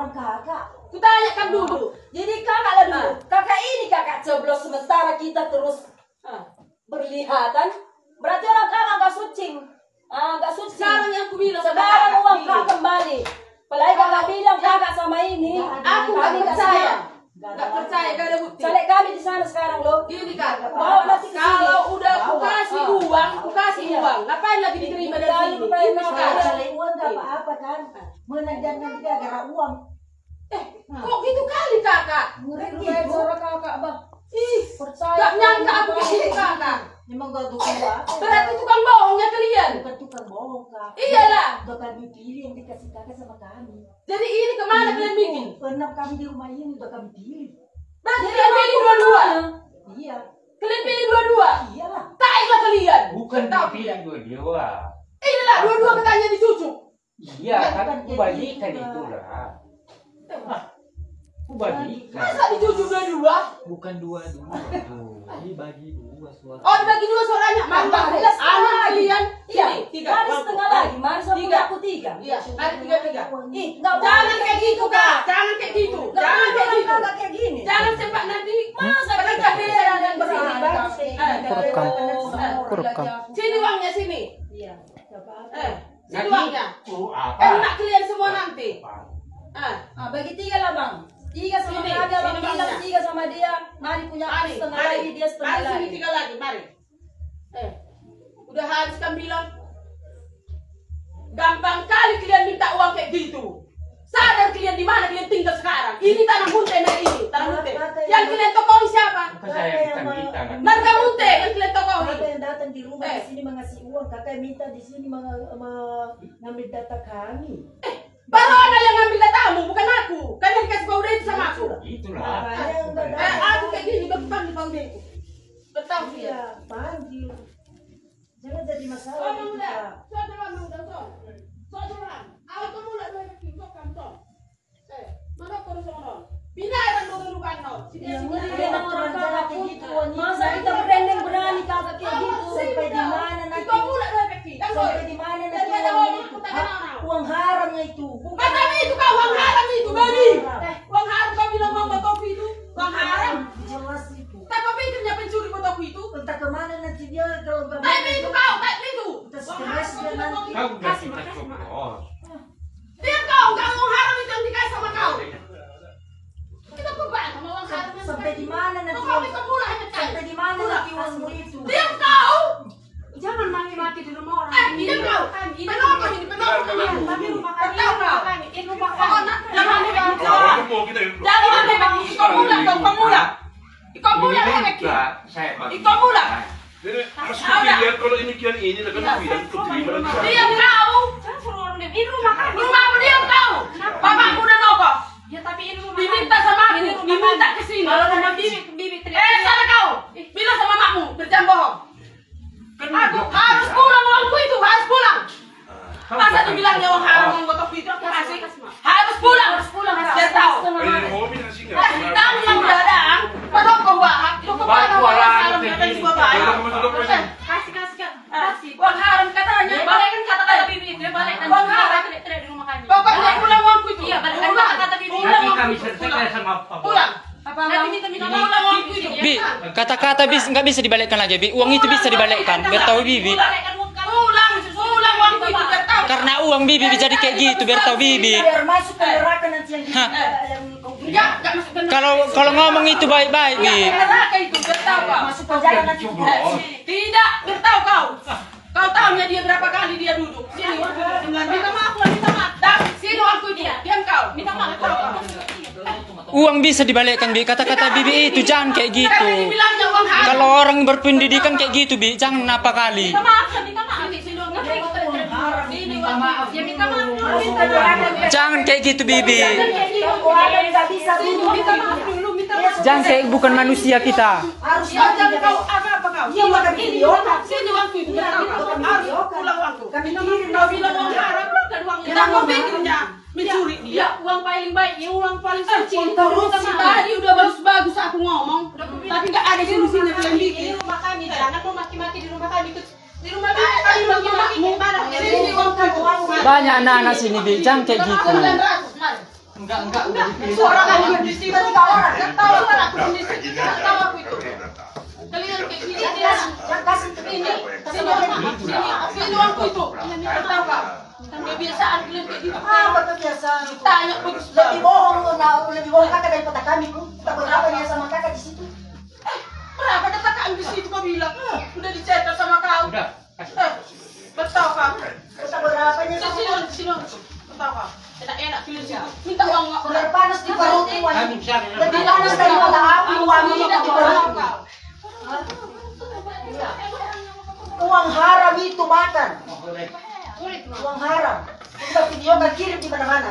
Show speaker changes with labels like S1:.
S1: orang kakak.
S2: Kutanyakan dulu.
S1: Jadi kakak lah dulu. Kakak ini kakak coblos sementara kita terus berlihatan. Berarti orang kakak nggak sucing. Nggak sucing.
S2: Sekarang yang aku bilang.
S1: Sekarang uang kakak kembali. Apalagi kakak bilang kakak sama ini.
S2: Aku nggak percaya. Nggak percaya, nggak ada bukti.
S1: Salek kami di sana sekarang loh.
S2: Gini kan,
S1: Bawa nanti ke sini.
S2: kalau udah aku kasih uang, aku kasih uang. Ngapain lagi diterima dari sini? Ini sekarang.
S1: Salek uang nggak apa-apa kan? Menandakan dia gara uang.
S2: Kok gitu kali kakak?
S1: Ngeri suara kakak bang.
S2: Ih,
S1: Percaya.
S2: nggak nyangka aku kesini kakak.
S1: Memang gak tukang apa?
S2: Berarti tukang bohongnya kalian.
S1: Bukan tukang bohong kak.
S2: Iyalah.
S1: Udah kami pilih yang dikasih kakak sama kami.
S2: Jadi ini kemana kalian bikin?
S1: Pernah kami di rumah ini udah kami pilih.
S2: Berarti kalian pilih dua-dua.
S1: Iya.
S2: Kalian pilih dua-dua.
S1: Iyalah.
S2: Taiklah kalian.
S3: Bukan
S2: Tahu
S3: dipilih dua-dua.
S2: Inilah dua-dua katanya dicucuk.
S3: Iya, kan kubalikan itu lah. Kubalikan.
S2: Masa dicucuk dua-dua?
S4: Bukan dua-dua tuh. Dibagi dua suara.
S2: Oh, dibagi dua suaranya. Mantap.
S1: Jelas
S2: Anak
S1: lagi.
S2: kalian.
S1: Iya.
S2: Ini, tiga.
S1: Mari setengah lagi. Mari sama
S2: Tiga.
S1: aku tiga.
S2: Iya, ada tiga-tiga.
S1: Ih, nggak
S2: Jangan
S1: boleh
S2: kayak gitu kak. Jangan kayak gitu. Jangan kayak gitu.
S1: Nggak kayak gini.
S2: Jangan sempat nanti.
S1: Masa
S2: Penegak daerah dan
S1: berani
S2: bersih.
S4: Kurekam. Kurekam.
S2: Sini uangnya sini.
S1: Iya. Nggak apa-apa.
S2: Sini uangnya.
S3: Apa?
S2: Enak kalian semua nanti.
S1: Bagi tiga lah bang. Tiga sama
S2: Sini,
S1: kakak,
S2: sini
S1: bang.
S2: bangnya.
S1: Tiga sama dia. Mari punya aku
S2: Mari,
S1: setengah
S2: mari.
S1: lagi, dia setengah
S2: Mari sini
S1: lagi.
S2: tiga lagi, mari. Udah habis kan bilang. Gampang kali kalian minta uang kayak gitu. Sadar kalian di mana kalian tinggal sekarang. Ini tanah munte ini, tanah munte. Yang kalian tokohi siapa?
S3: Bukan saya yang minta kan.
S2: Marga munte yang kalian tokohi.
S1: Kakak yang datang di rumah di sini mengasih uang, kakak yang minta di sini mengambil data kami.
S2: Baru ada yang ngambil datamu, bukan aku. Kan yang dikasih baude itu sama aku.
S3: Itulah.
S2: Aku kayak gini, berpanggil baude itu. Betul dia.
S1: Iya, panggil. Jangan jadi masalah
S2: Oh,
S1: gitu,
S2: muda.
S1: Kak.
S2: Awak kamu nak dua kaki, sok kantor. Mana kau sono? Bina orang dulu lukan no.
S1: Yang mulia orang kakak kayak gitu. Masa kita berendeng berani kakak kayak gitu? Sampai di mana nanti?
S2: Kamu nak dua kaki.
S1: Sampai di mana nanti
S2: Daripada
S1: uang
S2: orang
S1: itu?
S2: aku tak kenal.
S1: Uang haramnya itu.
S2: Macam itu kau uang haram itu, babi. Uang haram kau bilang mau kopi itu. Uang haram.
S1: Jelas itu.
S2: Tak kau pikirnya pencuri kopi itu.
S1: Entah kemana nanti dia kalau nggak
S2: Tapi itu kau, tak itu.
S1: Kita
S2: Uang
S1: stres
S2: haram kau
S1: dia
S2: bilang
S1: nanti.
S2: mau
S3: Kau udah kita coblos.
S2: Diam kau, enggak uang haram itu yang dikasih sama kau. Kita beban sama uang haram.
S1: Sampai di mana nanti?
S2: Kau bisa murah hanya
S1: Sampai di mana nanti uangmu itu?
S2: Diam kau.
S5: Jangan maki-maki di rumah orang.
S2: Diam kau. Penopang ini, penopang ini.
S5: Tapi rumah kami,
S2: Tahu kau?
S5: ini rumah
S2: Kau
S5: kami.
S2: nak, jangan aneh kau.
S6: Mau kita
S2: Jangan aneh kau. Ikut mula kau, kau mula. Ikut mula
S3: Ini
S2: hebat.
S3: juga saya bagi.
S2: Ikut mula.
S6: Jadi harus dilihat kalau demikian ini akan bilang itu terima dan
S2: Diam kau.
S5: Jangan suruh orang diam. Ini rumah kami.
S2: Rumahmu diam kau. Bapakmu udah nokok.
S5: Ya tapi ini rumah
S2: Diminta sama aku, diminta ke sini.
S5: Kalau rumah bibi teriak.
S2: Sana kau. Bilang sama makmu, berjam bohong.
S3: Kan
S2: Aku
S3: udah
S2: harus
S3: bisa.
S2: pulang uangku itu, harus pulang.
S3: Kau
S2: Masa
S3: udah
S2: dibilangnya uang
S3: bisa.
S2: haram, uang kotor itu aku kasih. Harus pulang. Biar tahu.
S6: ini mau bisa sih
S2: Kasih tahu yang dadang. Padahal kau wahak, kau kemana
S3: Batu
S2: uang
S3: alam
S2: haram
S3: kayak
S2: yang tadi
S3: gini.
S2: gua bayar.
S5: Kasih kasih.
S2: Uang haram katanya.
S5: Balikan kata-kata bibi. Dia balikkan.
S2: Uang haram.
S5: Teriak di rumah kami.
S2: Pokoknya pulang uangku itu.
S5: Iya, balikan
S2: Pulang.
S5: kata-kata bibi.
S3: Nanti kami selesaikan sama Pak Bos.
S2: Pulang.
S5: Nanti minta
S2: Pulang uangku itu.
S4: Bi, kata-kata nggak bisa dibalikkan lagi, Bi. Uang itu bisa dibalikkan. Biar tahu Bibi.
S5: Balikkan uang kami.
S2: Pulang uangku itu biar tahu.
S4: Karena uang Bibi jadi kayak gitu, biar tahu Bibi.
S1: Biar masuk ke neraka nanti yang
S4: Hah.
S1: yang kau beli.
S2: Enggak masuk ke
S4: Kalau ngomong itu baik-baik, Bi.
S2: neraka itu biar tahu kau.
S1: Masuk penjara nanti.
S3: Coblos.
S2: Tidak, biar tahu kau. Kau tahunya dia berapa kali dia duduk. Sini, minta maaf, minta maaf. Dah, sini uangku itu. Diam kau. Minta maaf, tahu kau.
S4: Uang bisa dibalikkan, Bi. Kata-kata Bibi itu jangan kayak gitu.
S2: Tapi dibilangnya uang haram.
S4: Kalau orang berpendidikan kayak gitu, Bi, jangan apa kali.
S5: Minta maaf, minta maaf.
S2: Sini uang
S1: Dia mau uang haram.
S2: Sini uang maaf.
S5: Ya minta maaf.
S1: Minta maaf.
S4: Jangan kayak gitu, Bibi.
S1: Kau ada nggak bisa dulu.
S5: Minta maaf dulu, minta maaf.
S4: Jangan kayak bukan manusia kita.
S1: Harus
S2: Jangan kau apa kau.
S1: Iya makan video.
S2: Sini uangku itu. Biar tahu kau. Harus pulang uangku.
S1: Kami kirim.
S2: Kau bilang uang haram, dan uang kita kau pikirnya mencuri dia.
S5: Ya, uang paling baik, ya uang paling suci.
S2: Korupsi tadi udah bagus-bagus aku ngomong, tapi nggak ada solusinya kalian bikin.
S5: Ini rumah kami, jangan mau maki-maki di rumah kami. Di rumah kami kami maki-maki. Mana?
S2: Sini uang kamu.
S4: Banyak anak-anak sini, Bi. Jangan kayak gitu.
S2: 900, mari.
S3: Enggak.
S2: Suara kalian di sini.
S1: Kita 3 orang.
S2: Nggak tahu suara aku di sini. Nggak tahu aku itu. Kalian kayak gini dia.
S1: Yang kasih ke
S2: Ini,
S1: ini.
S2: sini aku itu. Nggak tahu kak. Kebiasaan kalian kayak gitu.
S1: Apa kebiasaan?
S2: Tanya bagus
S1: Lebih bohong kakak daripada kami pun. Kita berapa dia sama kakak di situ?
S2: Berapa kata kak di situ kau bilang? Udah dicetak sama kau.
S3: Udah.
S2: Betul kak.
S1: Kita berapanya sama
S2: Sini. Betul kak. Enak kalian situ. Minta uang nggak?
S1: Udah panas di perut ini.
S3: Kami cari.
S1: Lebih panas daripada api uangnya
S2: Tidak
S1: di perut.
S2: tahu kau.
S1: Uang haram itu makan. Uang haram. Kita video kan kirim di mana-mana.